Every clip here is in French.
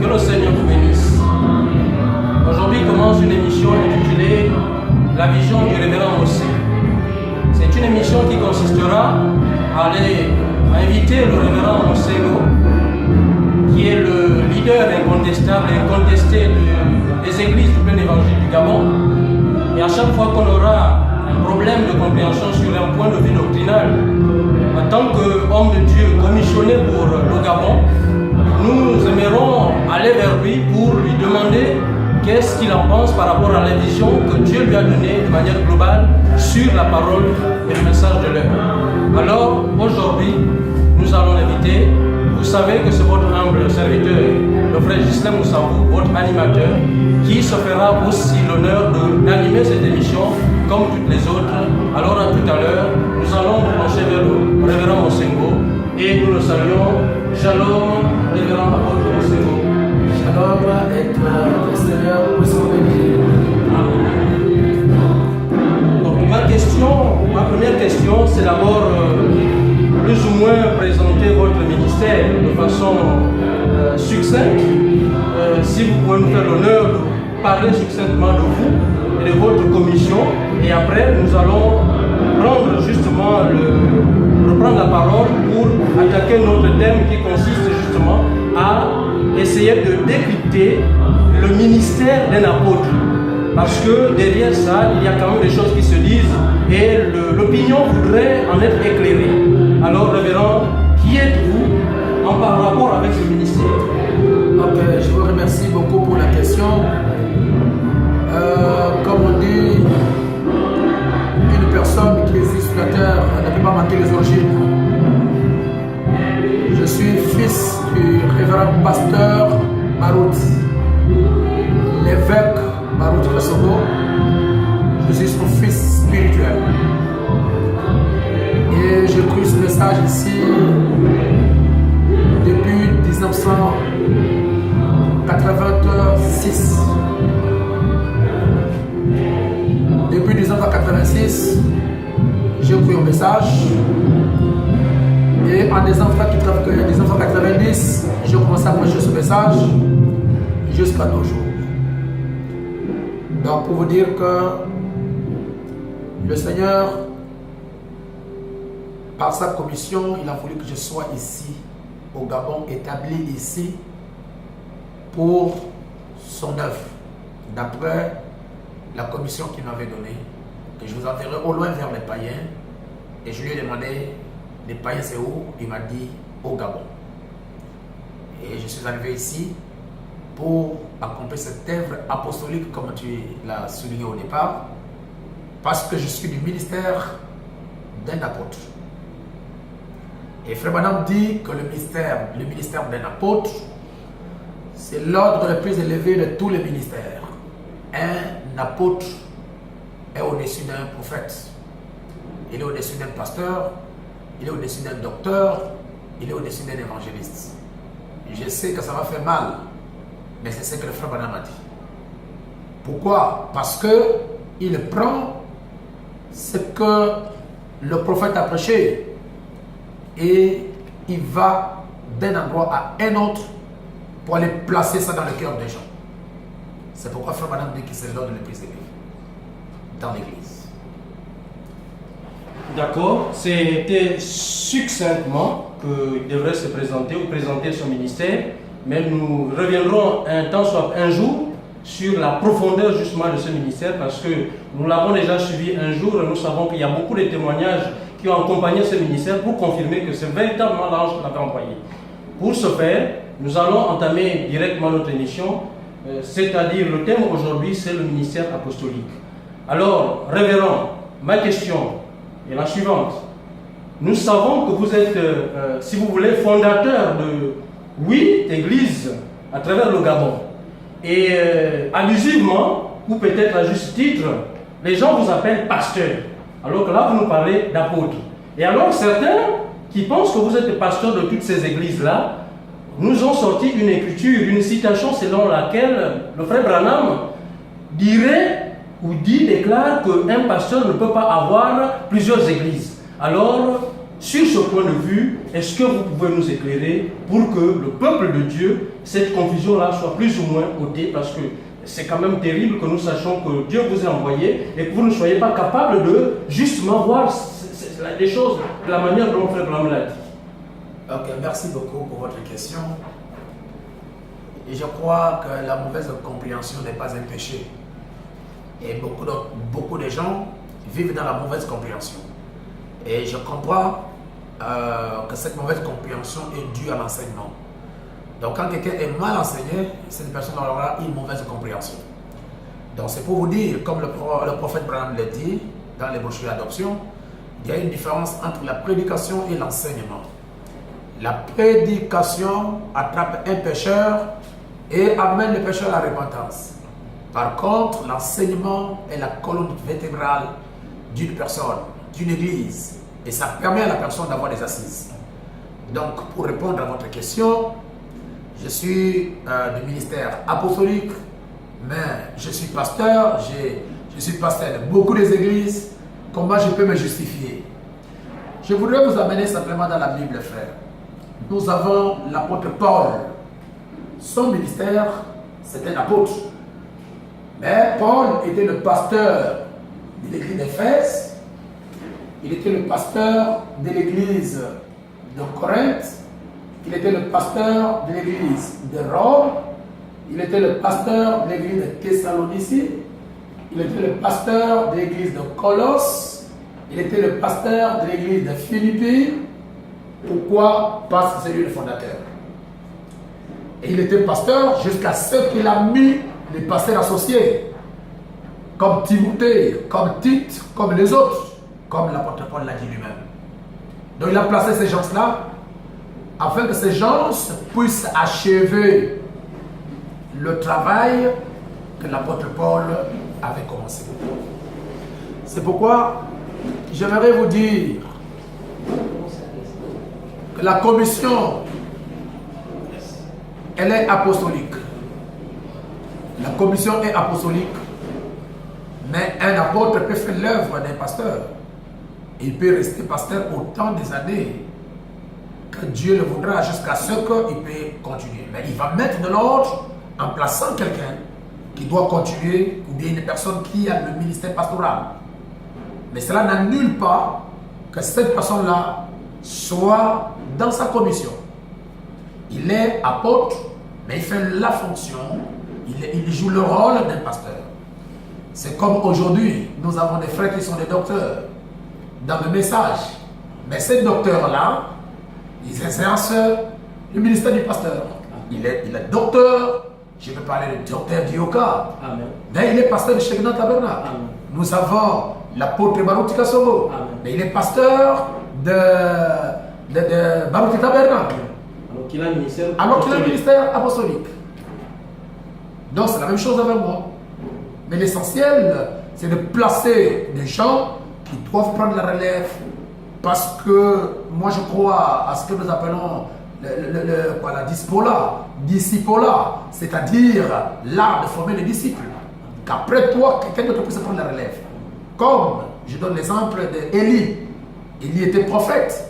le Seigneur vous bénisse. Aujourd'hui commence une émission intitulée La vision du révérend Mossé. C'est une émission qui consistera à inviter le révérend Mossego, qui est le leader incontestable et incontesté des églises du plein évangile du Gabon. Et à chaque fois qu'on aura un problème de compréhension sur un point de vue doctrinal, en tant qu'homme de Dieu commissionné pour le Gabon, nous aimerons aller vers lui pour lui demander qu'est-ce qu'il en pense par rapport à la vision que Dieu lui a donnée de manière globale sur la parole et le message de l'heure. Alors, aujourd'hui, nous allons l'inviter. Vous savez que c'est votre humble serviteur, le frère Ghislain Moussambou, votre animateur, qui se fera aussi l'honneur d'animer cette émission comme toutes les autres. Alors à tout à l'heure, nous allons nous pencher vers le révérend Mosengo et nous le saluons. Shalom, révérend apôtre Mosengo. Shalom et que le Seigneur vous soit béni. Donc ma première question, c'est d'abord plus ou moins présenter votre ministère de façon succincte. Si vous pouvez nous faire l'honneur de parler succinctement de vous et de votre commission, et après nous allons reprendre la parole pour attaquer notre thème qui consiste justement à essayer de décrypter le ministère d'un apôtre. Parce que derrière ça, il y a quand même des choses qui se disent et l'opinion voudrait en être éclairée. Alors, révérend, qui êtes-vous en par rapport avec ce ministère? Ok, je vous remercie beaucoup pour la question. Comme on dit, une personne qui existe sur la terre ne peut pas manquer les origines. Je suis fils du révérend pasteur Marout, l'évêque Marout Kassogo. Je suis son fils spirituel. Et j'ai pris ce message ici depuis 1986. Depuis 1986, j'ai pris un message. Et en 1990, j'ai commencé à prêcher ce message jusqu'à nos jours. Donc pour vous dire que le Seigneur, par sa commission, il a voulu que je sois ici, au Gabon, établi ici pour son œuvre, d'après la commission qu'il m'avait donnée, que je vous enverrai au loin vers les païens. Et je lui ai demandé, les païens c'est où? Il m'a dit, au Gabon. Et je suis arrivé ici pour accomplir cette œuvre apostolique, comme tu l'as souligné au départ, parce que je suis du ministère d'un apôtre. Et Frère Branham dit que le ministère d'un apôtre, c'est l'ordre le plus élevé de tous les ministères. Un apôtre est au-dessus d'un prophète, il est au-dessus d'un pasteur, il est au-dessus d'un docteur, il est au-dessus d'un évangéliste. Je sais que ça va faire mal, mais c'est ce que le Frère Branham a dit. Pourquoi? Parce qu'il prend ce que le prophète a prêché et il va d'un endroit à un autre pour aller placer ça dans le cœur des gens. C'est pourquoi Frère Branham dit que c'est l'ordre le plus élevé dans l'église. D'accord, c'était succinctement qu'il devrait se présenter ou présenter son ministère, mais nous reviendrons un jour sur la profondeur justement de ce ministère, parce que nous l'avons déjà suivi un jour et nous savons qu'il y a beaucoup de témoignages qui ont accompagné ce ministère pour confirmer que c'est véritablement l'ange qui l'avait envoyé. Pour ce faire, nous allons entamer directement notre émission, c'est-à-dire le thème aujourd'hui, c'est le ministère apostolique. Alors, révérend, ma question est la suivante. Nous savons que vous êtes, si vous voulez, fondateur de 8 églises à travers le Gabon. Et abusivement, ou peut-être à juste titre, les gens vous appellent pasteur. Alors que là, vous nous parlez d'apôtre. Et alors, certains qui pensent que vous êtes pasteur de toutes ces églises-là, nous ont sorti une écriture, une citation selon laquelle le frère Branham dirait ou déclare qu'un pasteur ne peut pas avoir plusieurs églises. Alors, Sur ce point de vue, est-ce que vous pouvez nous éclairer pour que le peuple de Dieu, cette confusion-là soit plus ou moins ôtée, parce que c'est quand même terrible que nous sachions que Dieu vous a envoyé et que vous ne soyez pas capable de justement voir les choses de la manière dont Frère Branham l'a dit. Ok, merci beaucoup pour votre question. Et je crois que la mauvaise compréhension n'est pas un péché. Et beaucoup de gens vivent dans la mauvaise compréhension. Et je comprends que cette mauvaise compréhension est due à l'enseignement. Donc quand quelqu'un est mal enseigné, cette personne aura une mauvaise compréhension. Donc c'est pour vous dire, comme le prophète Branham l'a dit dans les brochures d'adoption, il y a une différence entre la prédication et l'enseignement. La prédication attrape un pécheur et amène le pécheur à la repentance. Par contre, l'enseignement est la colonne vertébrale d'une personne, d'une église. Et ça permet à la personne d'avoir des assises. Donc, pour répondre à votre question, je suis du ministère apostolique, mais je suis pasteur, je suis pasteur de beaucoup des églises. Comment je peux me justifier? Je voudrais vous amener simplement dans la Bible, frère. Nous avons l'apôtre Paul. Son ministère, c'était un apôtre. Mais Paul était le pasteur de l'église d'Éphèse. Il était le pasteur de l'église de Corinthe. Il était le pasteur de l'église de Rome. Il était le pasteur de l'église de Thessalonicie. Il était le pasteur de l'église de Colosse. Il était le pasteur de l'église de Philippi. Pourquoi? Parce que c'est lui le fondateur. Et il était pasteur jusqu'à ce qu'il a mis les pasteurs associés, comme Timothée, comme Tite, comme les autres, comme l'apôtre Paul l'a dit lui-même. Donc il a placé ces gens-là afin que ces gens puissent achever le travail que l'apôtre Paul avait commencé. C'est pourquoi j'aimerais vous dire que la commission, elle est apostolique. La commission est apostolique, mais un apôtre peut faire l'œuvre d'un pasteur. Il peut rester pasteur autant des années que Dieu le voudra, jusqu'à ce qu'il peut continuer. Mais il va mettre de l'ordre en plaçant quelqu'un qui doit continuer, ou bien une personne qui a le ministère pastoral. Mais cela n'annule pas que cette personne-là soit dans sa commission. Il est apôtre, mais il fait la fonction, il joue le rôle d'un pasteur. C'est comme aujourd'hui, nous avons des frères qui sont des docteurs dans le message. Mais ces docteurs-là, ils exercent le ministère du pasteur. Il est docteur, je peux parler de docteur Dioka, mais il est pasteur de Shekinah Tabernacle. Nous avons l'apôtre Baruti Kassogo, mais il est pasteur de Baruti Tabernacle. Alors qu'il a un ministère apostolique. Donc c'est la même chose avec moi. Mais l'essentiel, c'est de placer des gens qui doivent prendre la relève, parce que moi je crois à ce que nous appelons la discipola, c'est-à-dire l'art de former les disciples. Qu'après toi, quelqu'un d'autre puisse prendre la relève. Comme je donne l'exemple d'Élie. Élie était prophète,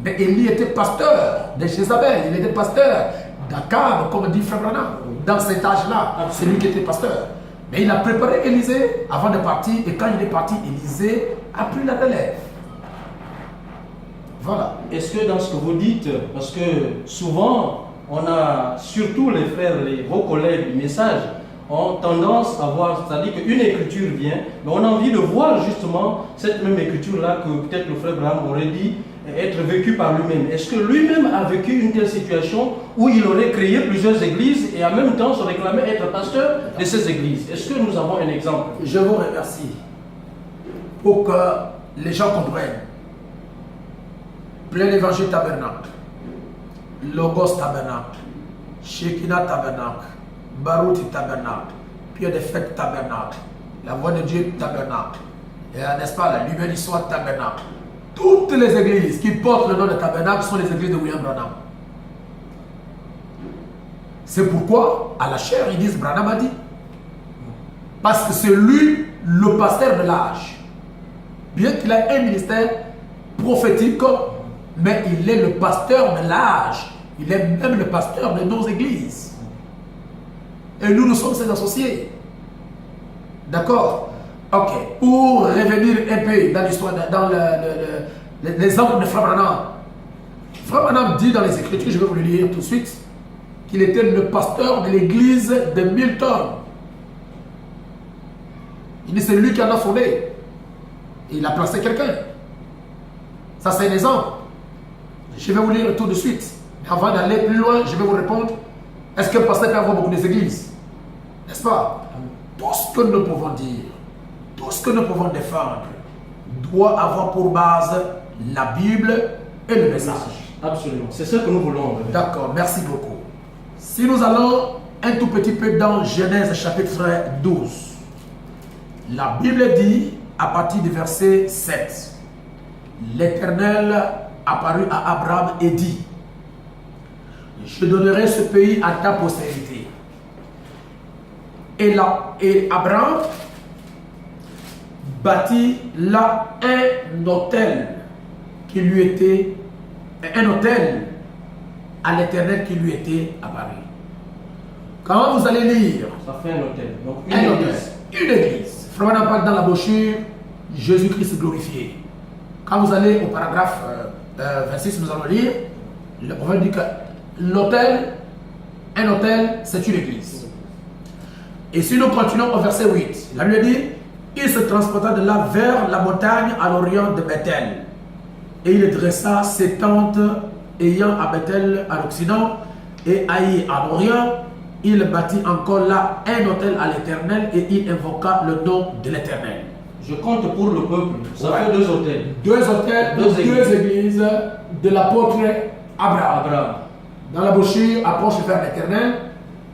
mais Élie était pasteur de Jézabel, il était pasteur d'Akab, comme dit Frère Branham. Dans cet âge-là, c'est lui qui était pasteur. Mais il a préparé Élisée avant de partir, et quand il est parti, Élisée a pris la relève. Voilà. Est-ce que dans ce que vous dites, parce que souvent, on a, surtout les frères, vos collègues du message, ont tendance à voir, c'est-à-dire qu'une écriture vient, mais on a envie de voir justement cette même écriture-là que peut-être le frère Branham aurait dit être vécue par lui-même. Est-ce que lui-même a vécu une telle situation où il aurait créé plusieurs églises et en même temps se réclamait être pasteur de ces églises? Est-ce que nous avons un exemple? Je vous remercie pour que les gens comprennent. Plein évangile tabernacle, Logos tabernacle, Shekinah tabernacle, Baruti tabernacle, Pierre de fête tabernacle, la voix de Dieu tabernacle, et n'est-ce pas, la lumière du soir tabernacle. Toutes les églises qui portent le nom de tabernacle sont les églises de William Branham. C'est pourquoi, à la chair, ils disent Branham a dit. Parce que c'est lui le pasteur de l'âge. Bien qu'il ait un ministère prophétique, mais il est le pasteur de l'âge. Il est même le pasteur de nos églises. Et nous sommes ses associés. D'accord? Ok. Pour revenir un peu dans l'histoire, dans l'exemple de Frère Branham. Frère Branham dit dans les Écritures, je vais vous le lire tout de suite, qu'il était le pasteur de l'église de Milton. Il dit c'est lui qui en a fondé. Il a placé quelqu'un. Ça, c'est un exemple. Je vais vous lire tout de suite. Mais avant d'aller plus loin, je vais vous répondre. Est-ce que le pasteur peut avoir beaucoup d'églises? N'est-ce pas? Tout ce que nous pouvons dire, tout ce que nous pouvons défendre, doit avoir pour base la Bible et le message. Absolument. C'est ce que nous voulons. D'accord, merci beaucoup. Si nous allons un tout petit peu dans Genèse chapitre 12, la Bible dit, à partir du verset 7, l'Éternel apparut à Abraham et dit, je donnerai ce pays à ta postérité. Et Abraham bâtit là un hôtel qui lui était, un hôtel à l'Éternel qui lui était apparu. Quand vous allez lire, ça fait un hôtel. Donc une église. Frère, on parle dans la brochure Jésus-Christ glorifié. Quand vous allez au paragraphe 26, nous allons lire, le prophète dit que l'hôtel, un hôtel, c'est une église. Et si nous continuons au verset 8, la Bible dit, il se transporta de là vers la montagne à l'orient de Bethel. Et il dressa ses tentes ayant à Bethel à l'occident et Haï à l'orient. Il bâtit encore là un hôtel à l'Éternel et il invoqua le nom de l'Éternel. Je compte pour le peuple. Ça fait deux hôtels. Deux hôtels, deux églises de l'apôtre Abraham. Dans la brochure Approche vers l'Éternel,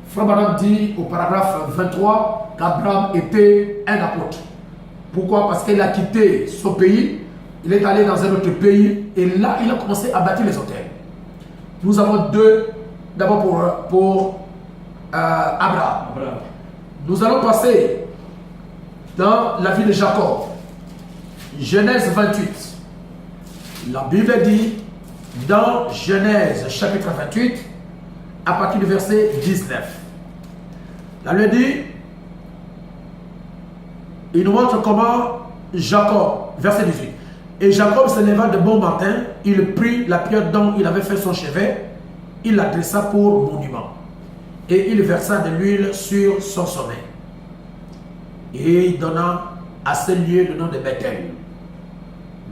Frère Branham dit au paragraphe 23 qu'Abraham était un apôtre. Pourquoi? Parce qu'il a quitté son pays, il est allé dans un autre pays et là il a commencé à bâtir les hôtels. Nous avons deux, d'abord pour Abraham. Nous allons passer dans la vie de Jacob. Genèse 28. La Bible dit dans Genèse chapitre 28 à partir du verset 19. La Bible dit, il nous montre comment Jacob, verset 18. Et Jacob se leva de bon matin, il prit la pierre dont il avait fait son chevet, il la dressa pour monument. Et il versa de l'huile sur son sommet. Et il donna à ce lieu le nom de Bethel.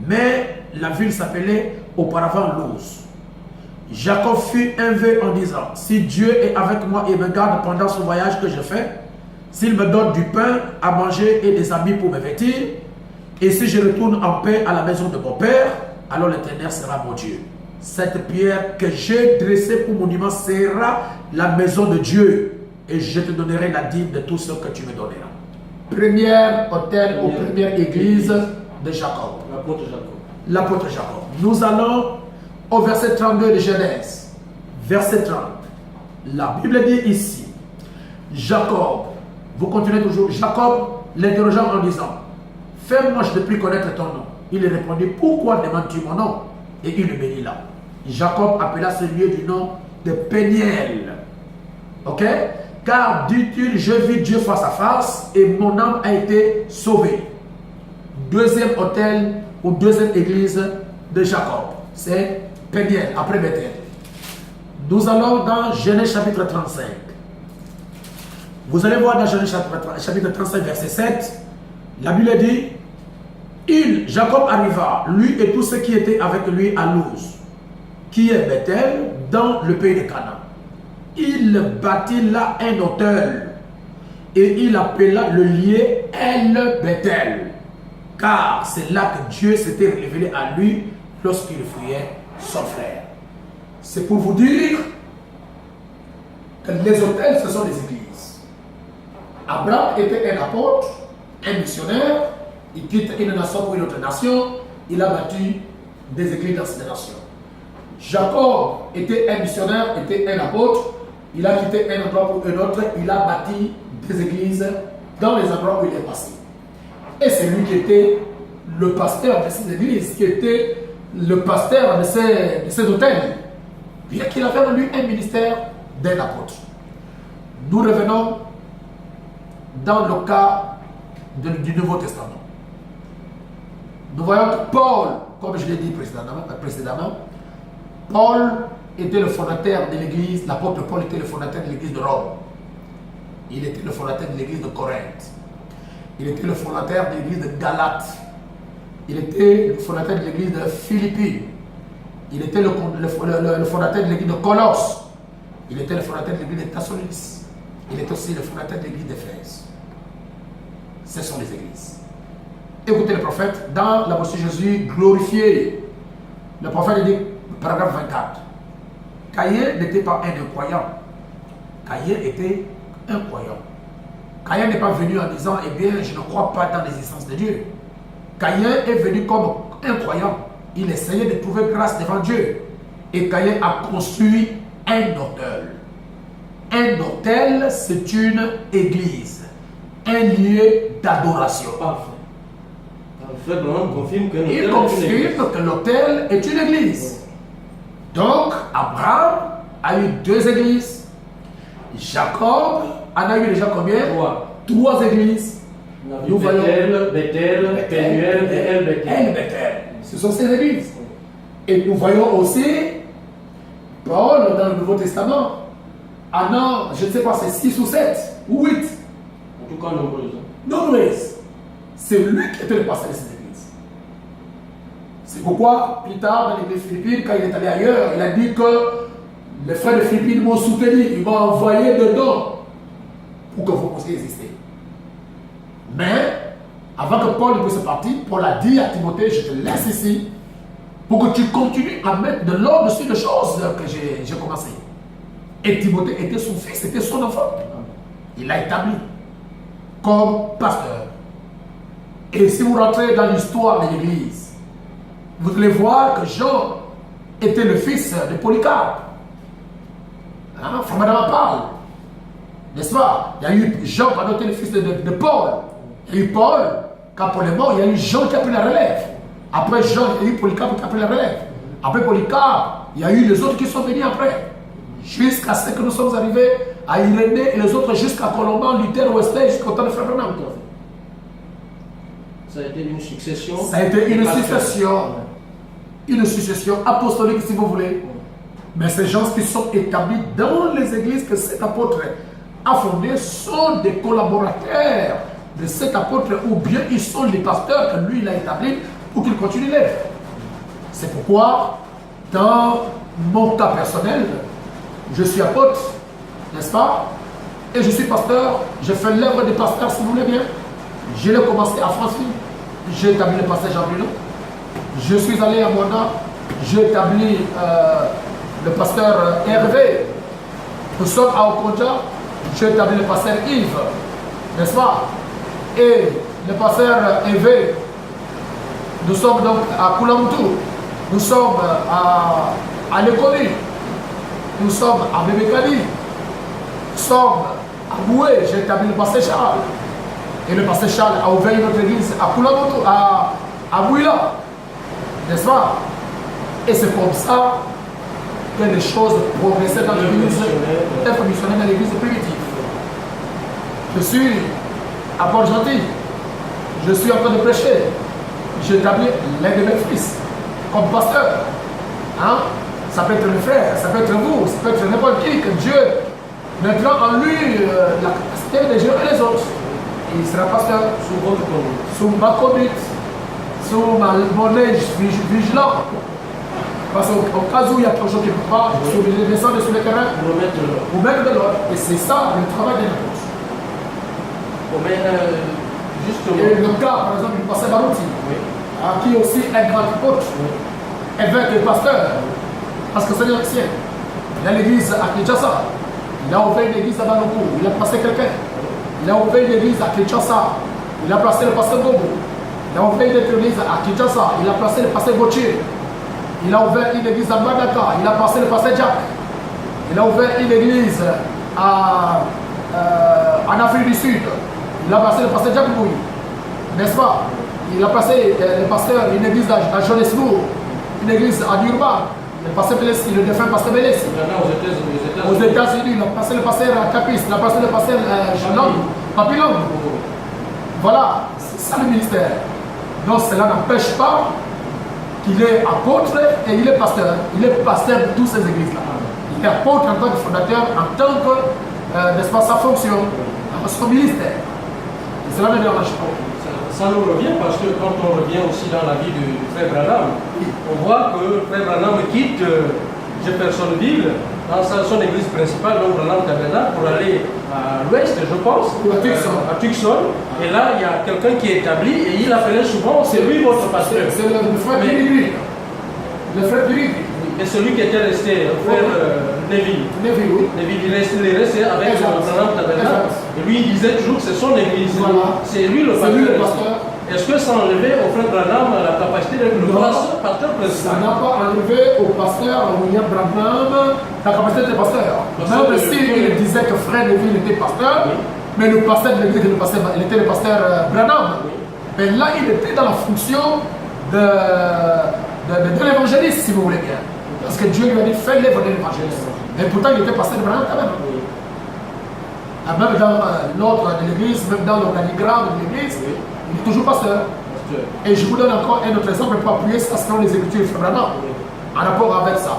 Mais la ville s'appelait auparavant Luz. Jacob fit un vœu en disant, si Dieu est avec moi et me garde pendant ce voyage que je fais, s'il me donne du pain à manger et des habits pour me vêtir, et si je retourne en paix à la maison de mon père, alors l'Éternel sera mon Dieu. Cette pierre que j'ai dressée pour monument sera la maison de Dieu, et je te donnerai la dîme de tout ce que tu me donneras. Première hôtel ou première église de Jacob. L'apôtre Jacob. L'apôtre Jacob. Nous allons au verset 32 de Genèse. Verset 30. La Bible dit ici, Jacob, vous continuez toujours, Jacob l'interrogeant en disant, fais-moi je ne puis connaître ton nom. Il répondit, pourquoi demandes-tu mon nom? Et il le bénit là. Jacob appela ce lieu du nom de Péniel. Ok? Car, dit-il, je vis Dieu face à face et mon âme a été sauvée. Deuxième hôtel ou deuxième église de Jacob, c'est Péniel, après Bethel. Nous allons dans Genèse chapitre 35. Vous allez voir dans Genèse chapitre 35, verset 7, la Bible dit, Jacob arriva, lui et tous ceux qui étaient avec lui à Luz, qui est Bethel, dans le pays de Canaan. Il bâtit là un hôtel et il appela le lieu El Bethel, car c'est là que Dieu s'était révélé à lui lorsqu'il fuyait son frère. C'est pour vous dire que les hôtels, ce sont des églises. Abraham était un apôtre, un missionnaire, il quitte une nation pour une autre nation, il a bâti des églises dans cette nation. Jacob était un missionnaire, était un apôtre, il a quitté un endroit pour un autre, il a bâti des églises dans les endroits où il est passé. Et c'est lui qui était le pasteur de ces églises, qui était le pasteur de ces hôtels, bien qu'il avait en lui un ministère d'un apôtre. Nous revenons dans le cas du Nouveau Testament. Nous voyons que Paul, comme je l'ai dit précédemment, Paul était le fondateur de l'église, l'apôtre Paul était le fondateur de l'église de Rome. Il était le fondateur de l'église de Corinthe. Il était le fondateur de l'église de Galate. Il était le fondateur de l'église de Philippines. Il était le fondateur de l'église de Colosse. Il était le fondateur de l'église de Thessalonique. Il est aussi le fondateur de l'église d'Éphèse. Ce sont les églises. Écoutez le prophète, dans la bouche de Jésus glorifié. Le prophète dit, paragraphe 24. Caïn n'était pas un incroyant. Caïn était un croyant. Caïn n'est pas venu en disant, eh bien, je ne crois pas dans l'existence de Dieu. Caïn est venu comme un croyant. Il essayait de trouver grâce devant Dieu. Et Caïn a construit un autel. Un autel, c'est une église. Un lieu d'adoration. Parfait. En fait, on confirme que il confirme que l'autel est une église. Donc, Abraham a eu 2 églises. Jacob en a eu déjà combien? 3 églises. Nous voyons Bethel, Pénuel et El Bethel. Ce sont ces églises. Et nous voyons aussi Paul dans le Nouveau Testament. En a, je ne sais pas, c'est 6 ou 7 ou 8. En tout cas, nombreuses. Nombreuses. C'est lui qui était le pasteur de ces églises. C'est pourquoi, plus tard, dans l'église philippine, quand il est allé ailleurs, il a dit que les frères de Philippines m'ont soutenu, ils m'ont envoyé dedans pour que vous puissiez exister. Mais, avant que Paul ne puisse partir, Paul a dit à Timothée, je te laisse ici pour que tu continues à mettre de l'ordre sur les choses que j'ai commencé. Et Timothée était son fils, c'était son enfant. Il l'a établi comme pasteur. Et si vous rentrez dans l'histoire de l'église, vous allez voir que Jean était le fils de Polycarpe. Hein, Madame parle. N'est-ce pas? Il y a eu Jean qui a été le fils de Paul. Il y a eu Paul, quand Paul est mort, il y a eu Jean qui a pris la relève. Après Jean, il y a eu Polycarpe qui a pris la relève. Après Polycarpe, il y a eu les autres qui sont venus après. Jusqu'à ce que nous sommes arrivés à Irénée et les autres jusqu'à Colomban, Luther, Wesley, jusqu'au temps de Frère Branham. Ça a été une succession. Ça a été une succession apostolique, si vous voulez. Mais ces gens qui sont établis dans les églises que cet apôtre a fondées sont des collaborateurs de cet apôtre, ou bien ils sont les pasteurs que lui il a établis pour qu'il continue l'œuvre. C'est pourquoi, dans mon cas personnel, je suis apôtre, n'est-ce pas? Et je suis pasteur, je fais l'œuvre des pasteurs, si vous voulez bien. Je l'ai commencé à Franceville, j'ai établi le pasteur Jean Bruno. Je suis allé à Mona, j'ai établi le pasteur Hervé. Nous sommes à Okonja, j'ai établi le pasteur Yves, n'est-ce pas? Et le pasteur Hervé, nous sommes donc à Koulamoutou, nous sommes à Lekoni, nous sommes à Bébékali, nous sommes à Boué, j'ai établi le pasteur Charles. Et le pasteur Charles a ouvert notre église à Koulamoutou, à Bouila, n'est-ce pas? Et c'est comme ça que les choses progressaient dans l'église, être missionnaire dans l'église primitive. Je suis à Port-Gentil, je suis en train de prêcher. J'ai établi l'un de mes fils comme pasteur. Hein? Ça peut être le frère, ça peut être vous, ça peut être n'importe qui, que Dieu mettra en lui la capacité de gérer les autres. Et il sera pasteur Sous votre conduite. sous ma conduite, sous mon œil vigilant. Parce qu'au cas où il y a quelque chose qui ne peut pas, je suis obligé de descendre sur le terrain pour mettre de l'ordre. Et c'est ça le travail des apôtres. Justement. Et le cas, par exemple, du pasteur Barouti, qui est aussi un grand apôtre, évêque et pasteur, parce que c'est l'ancien. Il a l'église à Kinshasa, il a ouvert une église à Banokou, il a placé quelqu'un. Il a ouvert une église à Kinshasa, il a placé le pasteur Bobo. Il a ouvert une église à Kinshasa, il a placé le pasteur Gauthier. Il a ouvert une église à Mbandaka, il a placé le pasteur Jack. Il a ouvert une église en Afrique du Sud, il a placé le pasteur Jack Bouy, n'est-ce pas? Il a placé le pasteur une église à Johannesburg. une église à Durban. Le pasteur Belessi, le défunt pasteur Belessi. Aux États-Unis, le pasteur Capis, le pasteur Papillon. Voilà, c'est ça le ministère. Donc cela n'empêche pas qu'il est apôtre et il est pasteur. Il est pasteur de toutes ces églises-là. Il est apôtre en tant que fondateur, en tant que, n'est-ce pas, sa fonction, son ministère. Et cela ne dérange pas. Ça nous revient parce que quand on revient aussi dans la vie du frère Branham, on voit que frère Branham quitte Jeffersonville dans son église principale, donc Branham Tabernacle, pour aller à l'ouest, je pense, à Tucson. Et là, il y a quelqu'un qui est établi et il appelait souvent, c'est lui votre pasteur. C'est le frère Pirigri. Le frère Pirigri. Et celui qui était resté, le frère Neville. Neville, oui. Neville, il est resté avec Branham Tabernacle. Et lui, il disait toujours que c'est son église. Voilà. C'est lui le pasteur. Est-ce que ça enlevait au frère Branham la capacité d'être le pasteur principal? Ça n'a pas enlevé au pasteur William Branham la capacité d'être pasteur. Même s'il disait que frère Neville était pasteur, oui. Mais le pasteur de l'église, il était le pasteur Branham. Oui. Mais là, il était dans la fonction de l'évangéliste, si vous voulez bien. Parce que Dieu lui a dit, fais l'œuvre de l'évangéliste. Et pourtant, il était pasteur de Branham quand même. Oui. Même dans l'ordre de l'église, même dans l'organigramme de l'église, oui. Il est toujours pasteur. Et je vous donne encore un autre exemple pour appuyer ça selon les Écritures de Frère Branham, en rapport avec ça.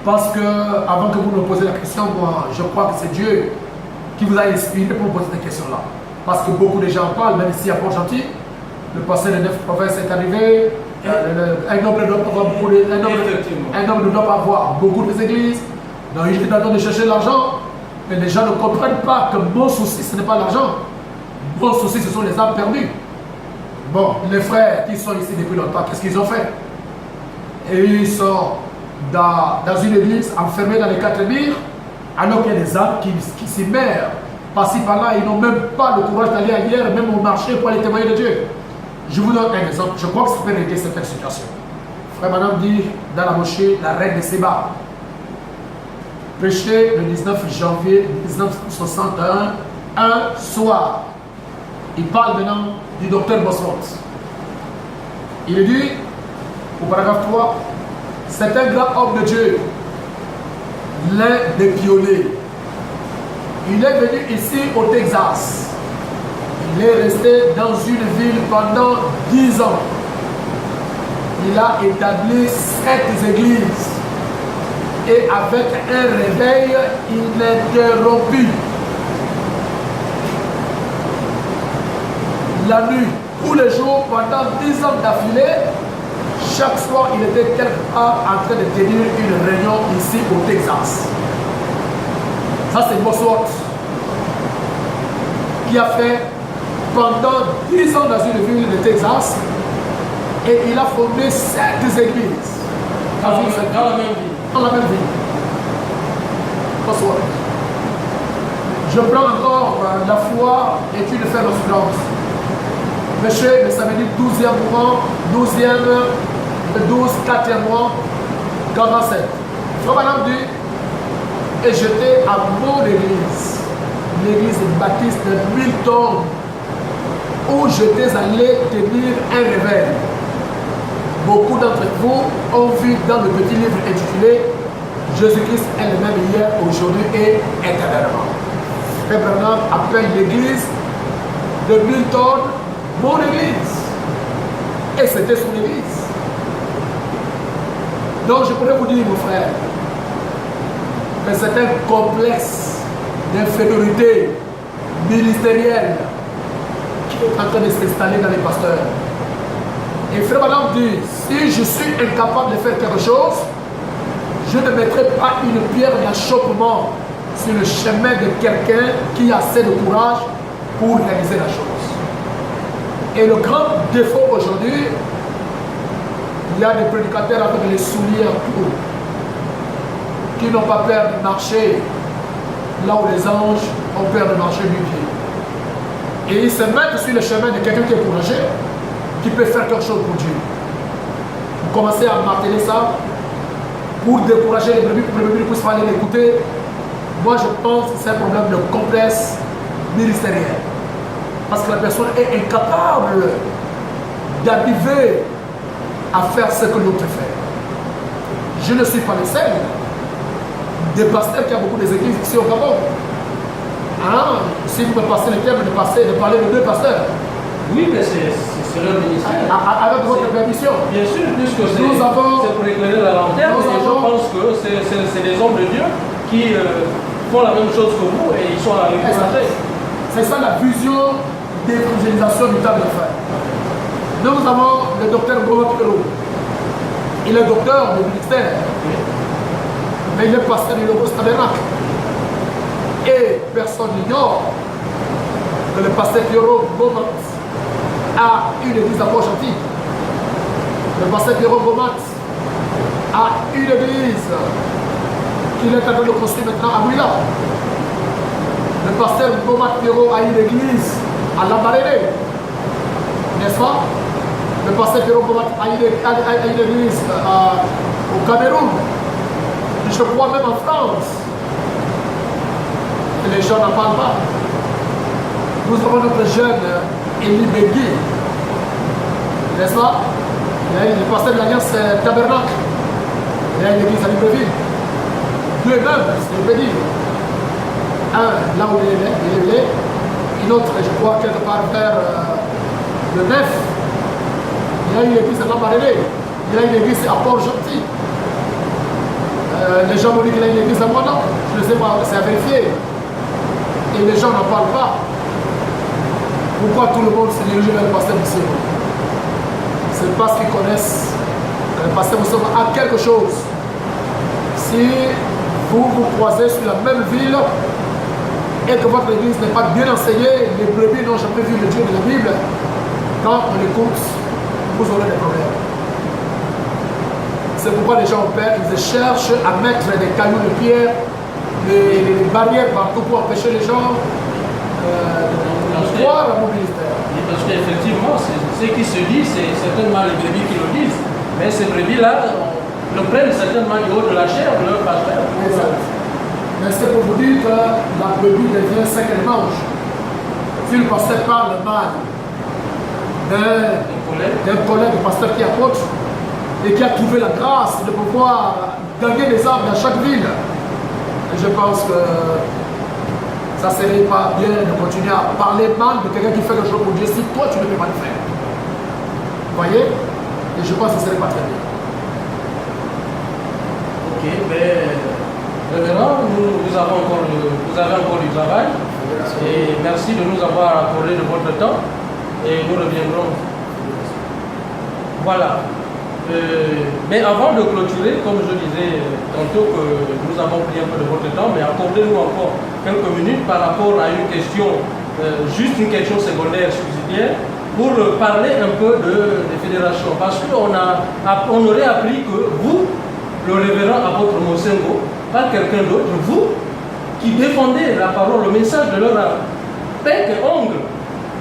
Parce que, avant que vous me posiez la question, moi, je crois que c'est Dieu qui vous a inspiré pour me poser cette question-là. Parce que beaucoup de gens parlent, même ici à Port-Gentil, le pasteur de 9 provinces est arrivé, un homme ne doit pas avoir beaucoup d'églises, donc il est en train de chercher l'argent, mais les gens ne comprennent pas que mon souci, ce n'est pas l'argent. Mon souci, ce sont les âmes perdues. Bon, les frères qui sont ici depuis longtemps, qu'est-ce qu'ils ont fait? Et ils sont dans une église, enfermés dans les 4 murs, alors qu'il y a des âmes qui s'y meurent. Par-ci, par-là, ils n'ont même pas le courage d'aller ailleurs, même au marché, pour aller témoigner de Dieu. Je vous donne un exemple. Je crois que ça peut régler certaines situations. Frère Branham dit dans la moschée, la reine de Séba, prêché le 19 janvier 1961, un soir. Il parle maintenant du docteur Bosworth. Il dit, au paragraphe 3, c'est un grand homme de Dieu, l'un des pionniers. Il est venu ici au Texas. Il est resté dans une ville pendant 10 ans. Il a établi 7 églises. Et avec un réveil ininterrompu. La nuit, tous les jours, pendant 10 ans d'affilée, chaque soir, il était quelque part en train de tenir une réunion ici au Texas. Ça, c'est Bosworth, qui a fait pendant 10 ans dans une ville de Texas, et il a fondé 7 églises. Dans la même ville. Dans la même ville. Bosworth. Je prends encore la foi et tu le fais dans silence. Monsieur, le samedi 12e mois, 12e, le 12, 4e mois, 47. Frère Branham dit, et j'étais à mon église, l'église baptiste de Milton, où j'étais allé tenir un réveil. Beaucoup d'entre vous ont vu dans le petit livre intitulé Jésus-Christ est le même hier, aujourd'hui et éternellement. Frère Branham appelle l'église de Milton mon église. Et c'était son église. Donc je pourrais vous dire, mon frère, que c'est un complexe d'infériorité ministérielle qui est en train de s'installer dans les pasteurs. Et frère Branham dit, si je suis incapable de faire quelque chose, je ne mettrai pas une pierre d'achoppement sur le chemin de quelqu'un qui a assez de courage pour réaliser la chose. Et le grand défaut aujourd'hui, il y a des prédicateurs avec les souliers en cours, qui n'ont pas peur de marcher là où les anges ont peur de marcher du pied. Et ils se mettent sur le chemin de quelqu'un qui est courageux, qui peut faire quelque chose pour Dieu. Vous commencez à marteler ça pour décourager les brebis, pour que les brebis ne puissent pas aller l'écouter. Moi, je pense que c'est un problème de complexe ministériel. Parce que la personne est incapable d'arriver à faire ce que l'autre fait. je ne suis pas le seul des pasteurs qui a beaucoup des églises ici au Gabon. Hein? Si vous me passez le terme de parler de deux pasteurs. Oui, mais c'est leur ministère. Avec votre permission. Bien sûr, puisque c'est pour éclairer la lanterne, et je pense que c'est des hommes de Dieu qui font la même chose que vous et ils sont à l'encourager. C'est ça la vision d'évangélisation du temps de la fin. Nous avons le docteur Goma Pelou. Il est docteur de ministère, mais il est pasteur du Logos Tabernacle. Et personne n'ignore que le pasteur Pierrot Gomat a une église à Port-Gentil. Le pasteur Pierrot Gomat a une église qu'il est en train de construire maintenant à Mouila. Le pasteur Gomat Pierrot a une église à Lambaréné, n'est-ce pas? Le pasteur Pierrot Gomat a une église au Cameroun, je crois même en France. Et les gens n'en parlent pas. Nous avons notre jeune Élie Begui, n'est-ce pas? Il est le pasteur de l'Alliance Tabernacle. Il y a une église à Libreville. Deux mêmes, c'est le Begui. Un là où il est, une autre, je crois, quelque part vers le 9. Il y a une église à Lambaréné. Il y a une église à Port-Gentil. Les gens m'ont dit qu'il y a une église à Moana. Je ne sais pas, c'est à vérifier. Et les gens n'en parlent pas. Pourquoi tout le monde se dirige vers le pasteur Moussema? C'est parce qu'ils connaissent que le pasteur Moussema a quelque chose. Si vous vous croisez sur la même ville et que votre église n'est pas bien enseignée, les brebis n'ont jamais vu le Dieu de la Bible, quand on l'écoute, vous aurez des problèmes. C'est pourquoi les gens ils cherchent à mettre des cailloux de pierre, des barrières partout pour empêcher les gens de croire à mon ministère. Parce qu'effectivement, ce qui se dit, c'est certainement les brebis qui le disent. Mais ces brebis-là le prennent certainement du haut de la chair de leur pasteur. Exact. Mais c'est pour vous dire que la brebis devient ce qu'elle mange. Si le pasteur parle mal d'un collègue pasteur qui apôtre et qui a trouvé la grâce de pouvoir gagner des âmes dans chaque ville, je pense que ça ne serait pas bien de continuer à parler mal de quelqu'un qui fait quelque chose pour Dieu si toi tu ne peux pas le faire. Vous voyez? Et je pense que ce ne serait pas très bien. Ok, mais révérend, vous avez encore du travail. Et merci de nous avoir accordé de votre temps. Et nous reviendrons. Voilà. Mais avant de clôturer, comme je disais tantôt que nous avons pris un peu de votre temps, mais accordez-nous encore quelques minutes par rapport à une question, juste une question secondaire subsidiaire, pour parler un peu des fédérations. Parce qu'on aurait appris que vous, le révérend apôtre Mosengo, pas quelqu'un d'autre, vous, qui défendez la parole, le message de leur bec et ongle,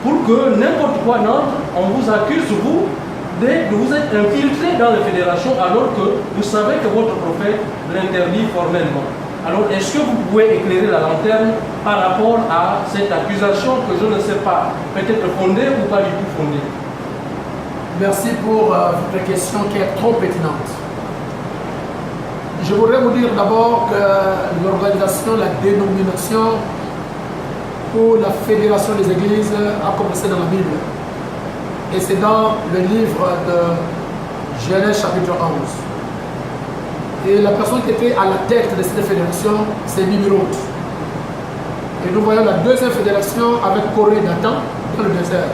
pour que n'importe quoi n'entre, on vous accuse, vous, de vous être infiltré dans les fédérations alors que vous savez que votre prophète l'interdit formellement. Alors, est-ce que vous pouvez éclairer la lanterne par rapport à cette accusation que je ne sais pas, peut-être fondée ou pas du tout fondée? Merci pour votre question qui est trop pertinente. Je voudrais vous dire d'abord que l'organisation, la dénomination pour la fédération des églises a commencé dans la Bible. Et c'est dans le livre de Genèse chapitre 11. Et la personne qui était à la tête de cette fédération, c'est Nimrod. Et nous voyons la deuxième fédération avec Corée et Dathan dans le désert.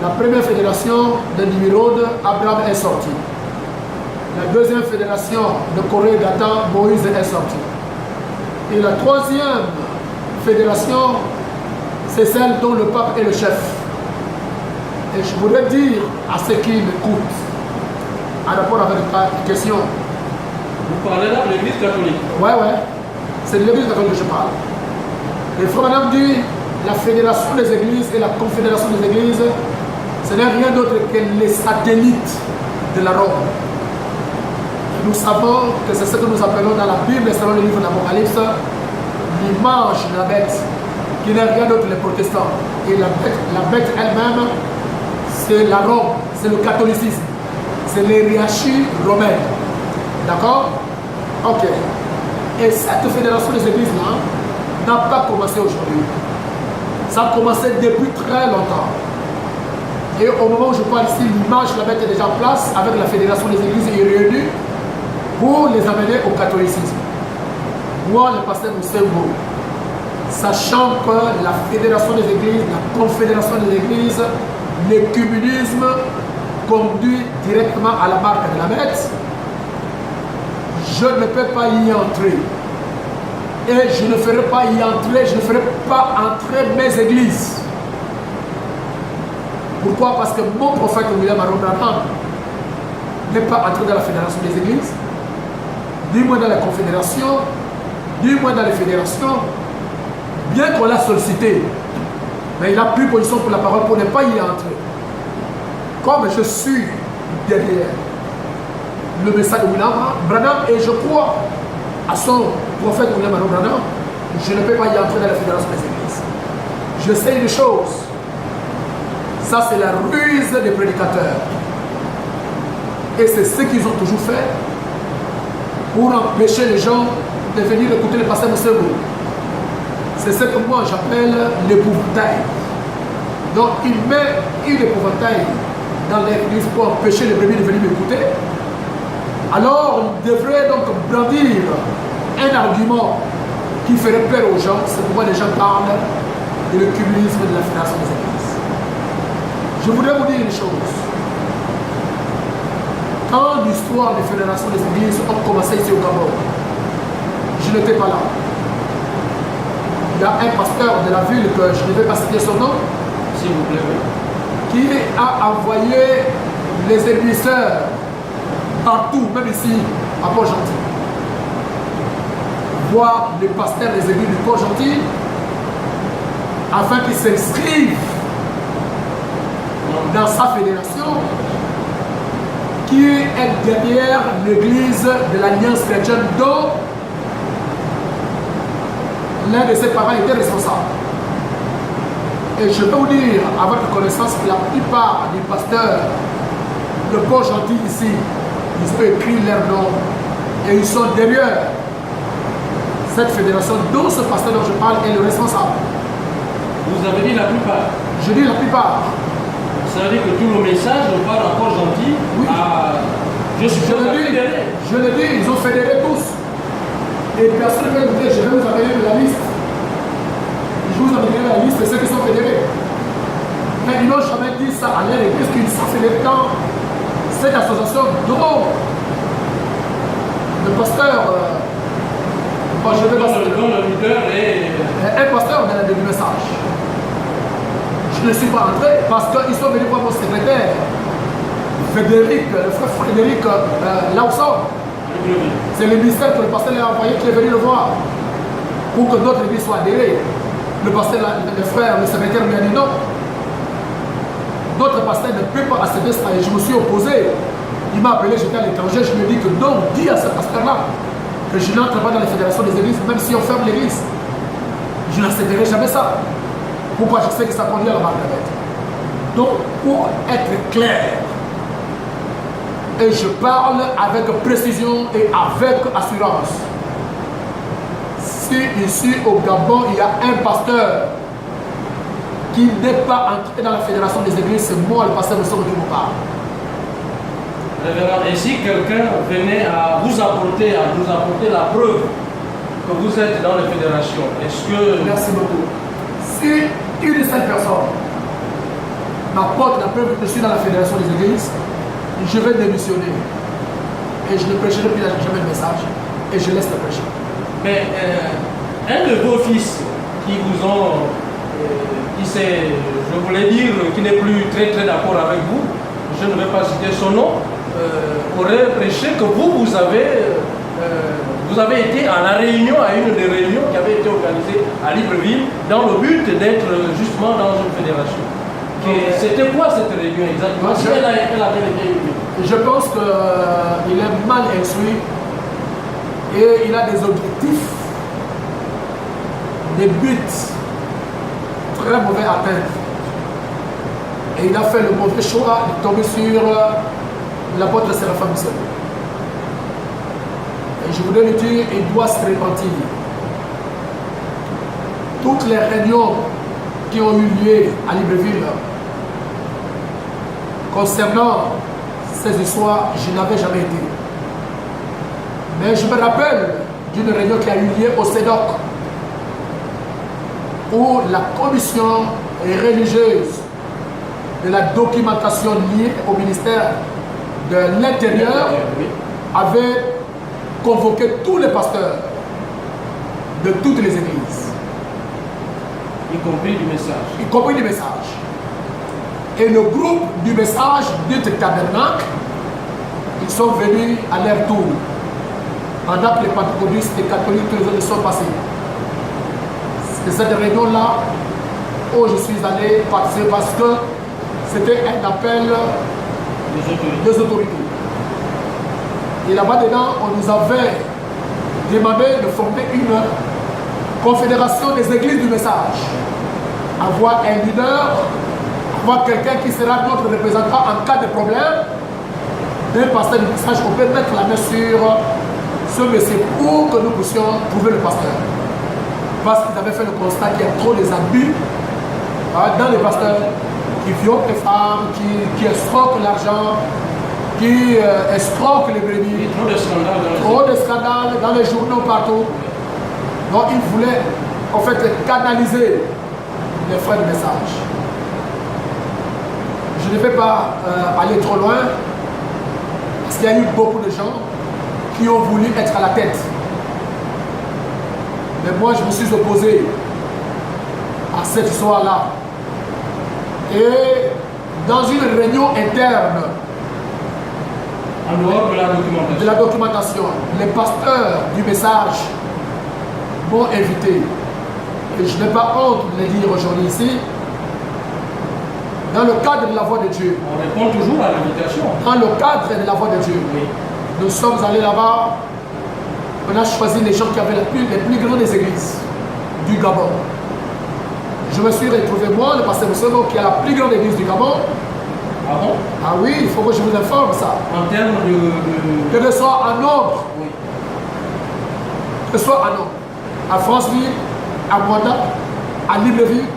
La première fédération de Nimrod, Abraham est sorti. La deuxième fédération de Corée et Dathan, Moïse est sorti. Et la troisième fédération, c'est celle dont le pape est le chef. Et je voudrais dire à ceux qui m'écoutent, en rapport avec ta question. Vous parlez là de l'église catholique? Ouais. C'est de l'église catholique que je parle. Et Frère Madame dit, la fédération des églises et la confédération des églises, ce n'est rien d'autre que les satellites de la Rome. Nous savons que c'est ce que nous appelons dans la Bible, selon le livre d'Apocalypse, l'image de la bête, qui n'est rien d'autre que les protestants. Et la bête elle-même, c'est la Rome, c'est le catholicisme, c'est l'hierarchie romaine. D'accord? Ok. Et cette fédération des églises-là n'a pas commencé aujourd'hui. Ça a commencé depuis très longtemps. Et au moment où je parle ici, l'image là-bas était déjà en place avec la fédération des églises est réunie pour les amener au catholicisme. Moi, le pasteur Moussembo, sachant que la fédération des églises, la confédération des églises, l'écuménisme conduit directement à la marque de la bête, je ne peux pas y entrer. Et je ne ferai pas y entrer, je ne ferai pas entrer mes églises. Pourquoi? Parce que mon prophète William Aaron Branham n'est pas entré dans la fédération des églises, ni moins dans la confédération, ni moins dans les fédérations, bien qu'on l'a sollicité. Mais il a pris position pour la parole pour ne pas y entrer. Comme je suis derrière le message de William Branham et je crois à son prophète William Aaron Branham, je ne peux pas y entrer dans la fédération des églises. Je sais une chose, ça c'est la ruse des prédicateurs. Et c'est ce qu'ils ont toujours fait pour empêcher les gens de venir écouter le pasteur Moussembo. C'est ce que moi j'appelle l'épouvantail. Donc il met une épouvantail dans l'église pour empêcher les brebis de venir m'écouter. Alors il devrait donc brandir un argument qui ferait peur aux gens. C'est pourquoi les gens parlent de l'œcuménisme de la fédération des églises. Je voudrais vous dire une chose. Quand l'histoire des fédérations des églises a commencé ici au Gabon, je n'étais pas là. Il y a un pasteur de la ville que je ne vais pas citer son nom, s'il vous plaît, qui a envoyé les émissaires partout, même ici, à Port-Gentil, voir les pasteurs des églises du Port-Gentil afin qu'ils s'inscrivent dans sa fédération qui est derrière l'église de l'Alliance chrétienne dont l'un de ses parents était responsable. Et je peux vous dire, à votre connaissance, que la plupart des pasteurs de Port-Gentil ici, ils ont écrit leur nom et ils sont derrière cette fédération dont ce pasteur dont je parle est le responsable. Vous avez dit la plupart. Je dis la plupart. Ça veut dire que tout le message, on parle encore gentil. Oui. Je suis je le dis, ils ont fédéré tous. Et personne ne va me dire, je vais vous amener la liste. Je vous amener la liste de ceux qui sont fédérés. Mais ils n'ont jamais dit ça à leur église qu'ils sont fédérés dans cette association dont le pasteur, je vais passer le leader est un pasteur de du message. Je ne suis pas entré parce qu'ils sont venus voir mon secrétaire, Frédéric, le frère Frédéric Lausson. C'est le ministère que le pasteur l'a envoyé qui est venu le voir pour que d'autres églises soient adhérées. Le pasteur, le frère, le secrétaire lui a dit non. D'autres pasteurs ne peuvent pas accéder à ça et je me suis opposé. Il m'a appelé, j'étais à l'étranger, je lui ai dit que non, dis à ce pasteur-là que je n'entre pas dans les fédérations des églises, même si on ferme l'église. Je n'accepterai jamais ça. Pourquoi? Je sais que ça conduit à la marque de la bête. Donc, pour être clair, et je parle avec précision et avec assurance, si ici au Gabon, il y a un pasteur qui n'est pas entré dans la fédération des églises, c'est moi, le pasteur Moussembo, qui vous parle. Révérend, et si quelqu'un venait à vous apporter la preuve que vous êtes dans les fédérations, est-ce que... Merci beaucoup. Si une seule personne m'apporte la preuve que je suis dans la fédération des églises, je vais démissionner. Et je ne prêcherai plus jamais le message. Et je laisse le prêcher. Mais un de vos fils qui vous ont... qui s'est, je voulais dire, qui n'est plus très d'accord avec vous, je ne vais pas citer son nom, aurait prêché que vous avez été à la réunion, à une des réunions qui avait été organisée à Libreville, dans le but d'être justement dans une fédération. C'était quoi cette réunion exactement? Si elle avait été unique. Je pense qu'il est mal instruit et il a des objectifs, des buts très mauvais à atteindre. Et il a fait le mauvais choix de tomber sur l'apôtre Séraphin Moussembo. Et je voudrais le dire, il doit se repentir. Toutes les réunions qui ont eu lieu à Libreville concernant ces histoires, je n'avais jamais été. Mais je me rappelle d'une réunion qui a eu lieu au CEDOC, où la commission religieuse de la documentation liée au ministère de l'Intérieur avait convoqué tous les pasteurs de toutes les églises. Y compris du message. Y compris du message. Et le groupe du message du tabernacle, ils sont venus à leur tour. Pendant que les pentecôtistes et catholiques, tous les autres sont passés. C'est cette réunion-là où je suis allé participer parce que c'était un appel des autorités. Et là-bas dedans, on nous avait demandé de former une confédération des églises du message. Avoir un leader, avoir quelqu'un qui sera notre représentant en cas de problème. D'un pasteur du message, on peut mettre la main sur ce monsieur pour que nous puissions trouver le pasteur. Parce qu'ils avaient fait le constat qu'il y a trop des abus dans les pasteurs qui violent les femmes, qui escroquent l'argent, qui escroquent les brebis. Trop de scandales dans les journaux partout. Donc ils voulaient en fait canaliser les frères de message. Je ne vais pas aller trop loin parce qu'il y a eu beaucoup de gens qui ont voulu être à la tête. Mais moi je me suis opposé à cette histoire-là. Et dans une réunion interne en dehors de la documentation, les pasteurs du message m'ont invité. Et je n'ai pas honte de le dire aujourd'hui ici. Dans le cadre de la voix de Dieu. On répond toujours à l'invitation. Dans le cadre de la voix de Dieu. Oui. Nous sommes allés là-bas. On a choisi les gens qui avaient les plus grandes églises du Gabon. Je me suis retrouvé, moi, le pasteur Moussono, qui a la plus grande église du Gabon. Ah bon? Ah oui, il faut que je vous informe ça. En termes de... Que ce soit en nombre. Oui. Que ce soit en nombre. À Franceville, à Mwanda, à Libreville.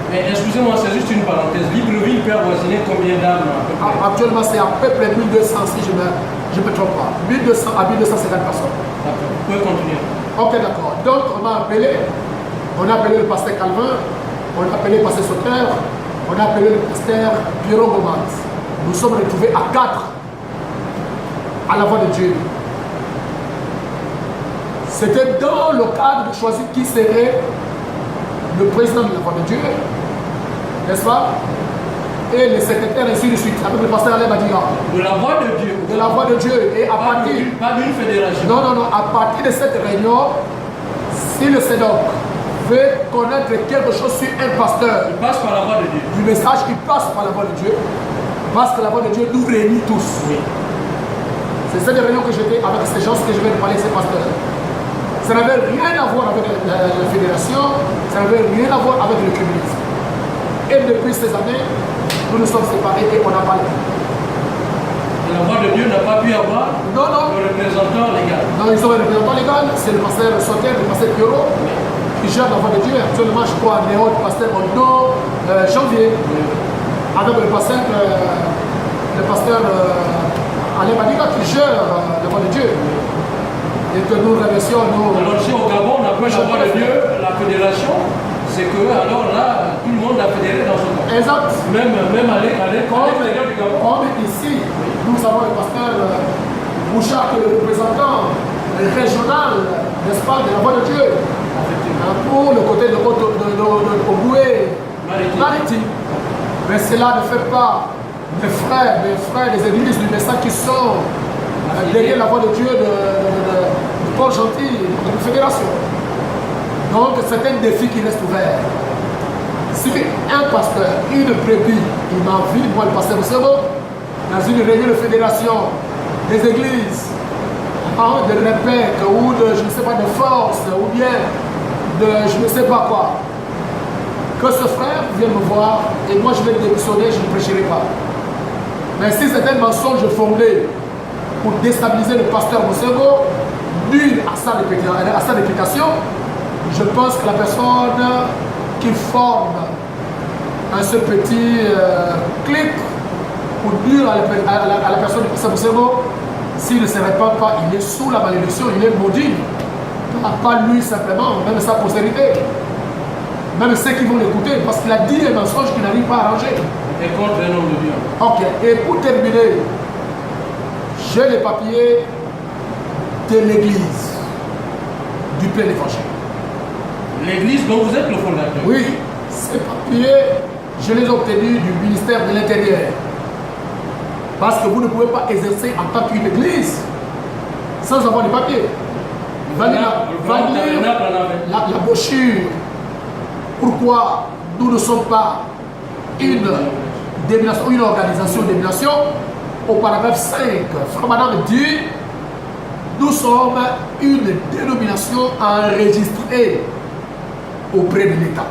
Mais excusez-moi, c'est juste une parenthèse. Libreville peut avoisiner combien d'âmes à peu près? Actuellement, c'est à peu près 1200 si je ne me trompe pas. 1200 à 1250 personnes. D'accord, vous pouvez continuer. Ok, d'accord. Donc, on a appelé le pasteur Calvin, on a appelé le pasteur Sauter, on a appelé le pasteur Pierrot Gomat. Nous sommes retrouvés à 4 à la voix de Dieu. C'était dans le cadre de choisir qui serait le président de la voix de Dieu, n'est-ce pas? Et le secrétaire, ainsi de suite, avec le pasteur Alain Badiga. De la voix de Dieu. De la voix de Dieu. Et à partir. Pas d'une fédération. Non, non, non. À partir de cette réunion, si le CEDOC veut connaître quelque chose sur un pasteur, Il passe par la voix de Dieu. du message, il passe par la voix de Dieu. Parce que la voix de Dieu nous réunit tous. Oui. C'est cette réunion que j'étais avec ces gens que je vais parler, ces pasteurs. Ça n'avait rien à voir avec la fédération, ça n'avait rien à voir avec le communisme. Et depuis ces années, nous nous sommes séparés et on a parlé. Et la voix de Dieu n'a pas pu avoir Non, non. le représentant légal. Non, ils ont un représentant légal, c'est le pasteur Sauter, le pasteur Pierrot, qui gère la voix de Dieu. Actuellement, je crois, Néo, le pasteur Ondo, Janvier, avec le pasteur Alain Badiga qui gère la voix de Dieu. Et que nous remercions nous. Alors ici au Gabon, on appelle la voix de Dieu la fédération. C'est que alors là, tout le monde a fédéré dans ce camp. Exact. Même à l'école du Gabon. Comme ici, nous avons le pasteur Bouchard qui est le représentant régional, n'est-ce pas, de la voix de Dieu. Pour le côté de Oboué, Maritime. Mais cela ne fait pas mes frères des églises du message qui sont derrière la voix de Dieu de Port-Gentil, de la fédération. Donc c'est un défi qui reste ouvert. Si un pasteur, une brebis, il m'a vu, moi le pasteur Moussero, dans une réunion de fédération des églises, de répète ou de, je ne sais pas, de force, ou bien de je ne sais pas quoi, que ce frère vienne me voir et moi je vais démissionner, je ne prêcherai pas. Mais si c'est un mensonge fondé, pour déstabiliser le pasteur Mosengo, nul à sa réputation. Je pense que la personne qui forme ce petit clic pour nuire à la personne du pasteur Mosengo, s'il ne se répand pas, il est sous la malédiction, il est maudit. Pas lui simplement, même sa postérité. Même ceux qui vont l'écouter, parce qu'il a dit des mensonges qu'il n'arrive pas à arranger. Et contre un homme de Dieu. Ok, et pour terminer, j'ai les papiers de l'église du plein évangile. L'église dont vous êtes le fondateur. Oui, ces papiers, je les ai obtenus du ministère de l'Intérieur. Parce que vous ne pouvez pas exercer en tant qu'une église sans avoir les papiers. Va lire la brochure. Pourquoi nous ne sommes pas une organisation de dénomination. Au paragraphe 5, Frère Madame dit, nous sommes une dénomination enregistrée auprès de l'État.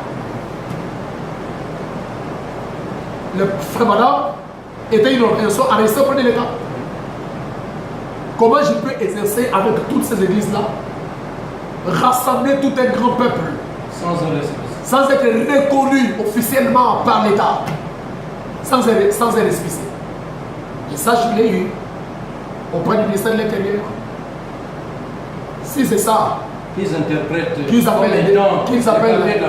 Le Frère Madame était une organisation enregistrée auprès de l'État. Comment je peux exercer avec toutes ces églises-là, rassembler tout un grand peuple sans être reconnu officiellement par l'État, sans un récépissé? Et ça, je l'ai eu auprès du ministère de l'Intérieur. Si c'est ça qu'ils interprètent, qu'ils appellent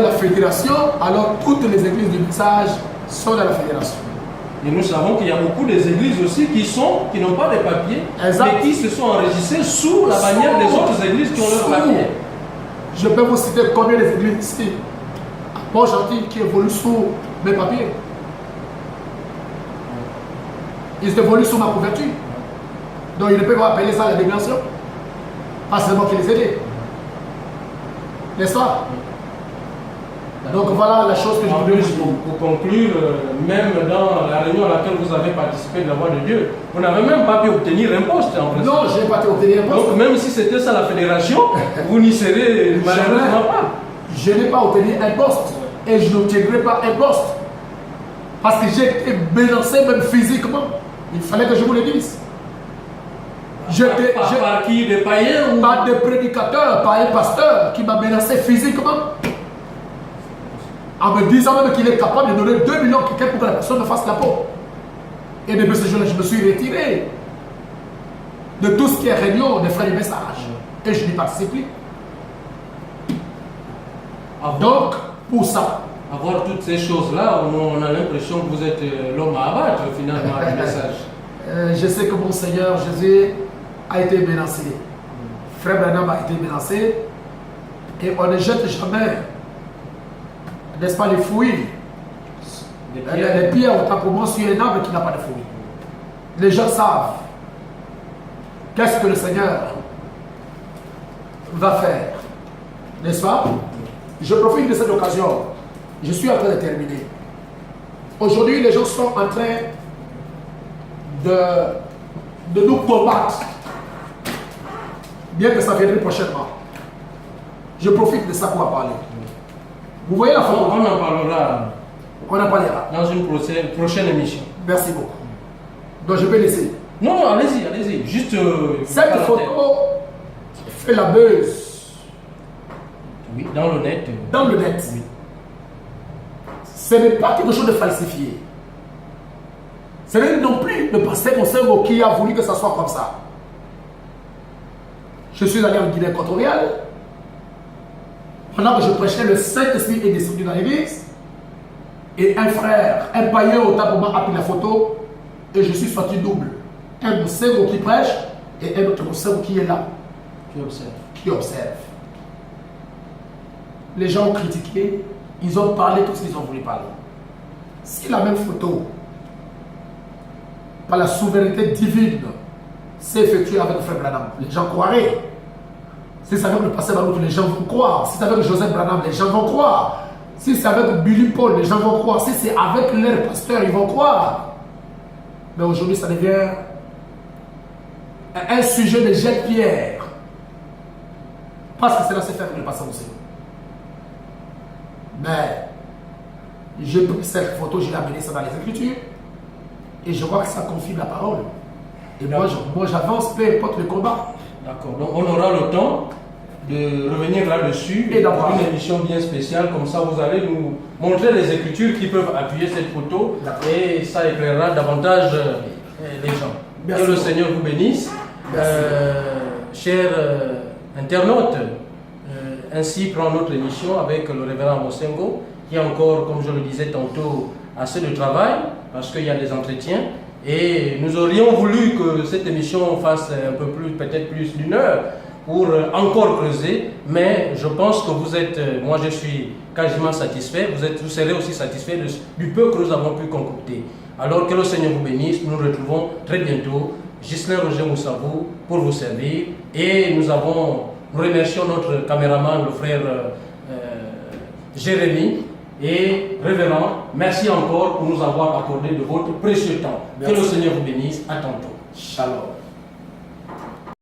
la fédération, alors toutes les églises du message sont dans la fédération. Et nous savons qu'il y a beaucoup d'églises aussi qui n'ont pas de papiers, mais qui se sont enregistrées sous la bannière des autres églises qui ont leurs papiers. Je peux vous citer combien d'églises ici, à Port-Gentil, qui évoluent sous mes papiers. Ils évoluent sous ma couverture. Donc ils ne peuvent pas appeler ça la déviation. Pas seulement qui les aident. N'est-ce pas? Donc voilà la chose que je voulais vous dire. Pour conclure, même dans la réunion à laquelle vous avez participé de la voix de Dieu, vous n'avez même pas pu obtenir un poste en principe. Non, je n'ai pas pu obtenir un poste. Donc même si c'était ça la fédération, vous n'y serez malheureusement pas. Je n'ai pas obtenu un poste et je n'obtiendrai pas un poste. Parce que j'ai été menacé même physiquement. Il fallait que je vous le dise. Par qui? Des païens ou... Par des prédicateurs, par un pasteur qui m'a menacé physiquement. En me disant même qu'il est capable de donner 2 millions pour que la personne me fasse la peau. Et depuis ce jour-là, je me suis retiré de tout ce qui est réunion des frères du message. Et je n'y participe plus. Donc, pour ça. Avoir toutes ces choses-là, on a l'impression que vous êtes l'homme à abattre finalement du message. Je sais que mon Seigneur Jésus a été menacé. Frère Branham a été menacé. Et on ne jette jamais, n'est-ce pas, les fruits, les pierres autant pour moi sur un arbre qui n'a pas de fruits. Les gens savent qu'est-ce que le Seigneur va faire. N'est-ce pas? Je profite de cette occasion. Je suis en train de terminer. Aujourd'hui, les gens sont en train de nous combattre. Bien que ça viendrait prochainement. Je profite de ça pour en parler. Vous voyez la photo? On en parlera. On en parlera. Dans une prochaine émission. Merci beaucoup. Donc je peux laisser. Non, allez-y, allez-y. Juste. Cette photo fait la buzz. Oui, dans le net. Dans le net. Oui. Ce n'est pas quelque chose de falsifié. Ce n'est non plus le pasteur Mosengo qui a voulu que ça soit comme ça. Je suis allé en Guinée équatoriale. Pendant que je prêchais, le Saint-Esprit est descendu dans l'église. Et un frère, un païen au tablement a pris la photo. Et je suis sorti double. Un Mosengo qui prêche et un autre Mosengo qui est là. Qui observe. Les gens ont critiqué. Ils ont parlé tout ce qu'ils ont voulu parler. Si la même photo, par la souveraineté divine, s'est effectuée avec le frère Branham, les gens croiraient. Si c'est avec le pasteur Baloutou, les gens vont croire. Si c'est avec Joseph Branham, les gens vont croire. Si c'est avec Billy Paul, les gens vont croire. Si c'est avec leur pasteur, ils vont croire. Mais aujourd'hui, ça devient un sujet de jet-pierre. Parce que cela s'est fait avec le pasteur aussi. Mais j'ai pris cette photo, j'ai amené ça dans les Écritures. Et je vois que ça confirme la parole. Et moi j'avance, peu importe le combat. D'accord. Donc on aura le temps de revenir là-dessus Et d'avoir une émission bien spéciale. Comme ça, vous allez nous montrer les écritures qui peuvent appuyer cette photo et ça éclairera davantage les gens. Merci. Que le Seigneur vous bénisse. Chers internautes, ainsi prend notre émission avec le révérend Mosengo, qui a encore, comme je le disais tantôt, assez de travail parce qu'il y a des entretiens. Et nous aurions voulu que cette émission fasse un peu plus, peut-être plus d'une heure pour encore creuser, mais je pense que vous êtes, moi je suis quasiment satisfait, vous serez aussi satisfait du peu que nous avons pu concocter. Alors que le Seigneur vous bénisse, nous nous retrouvons très bientôt. Ghislain Roger Moussabou pour vous servir et nous remercions notre caméraman, le frère Jérémy. Et révérend, merci encore pour nous avoir accordé de votre précieux temps. Merci. Que le Seigneur vous bénisse. À tantôt. Shalom.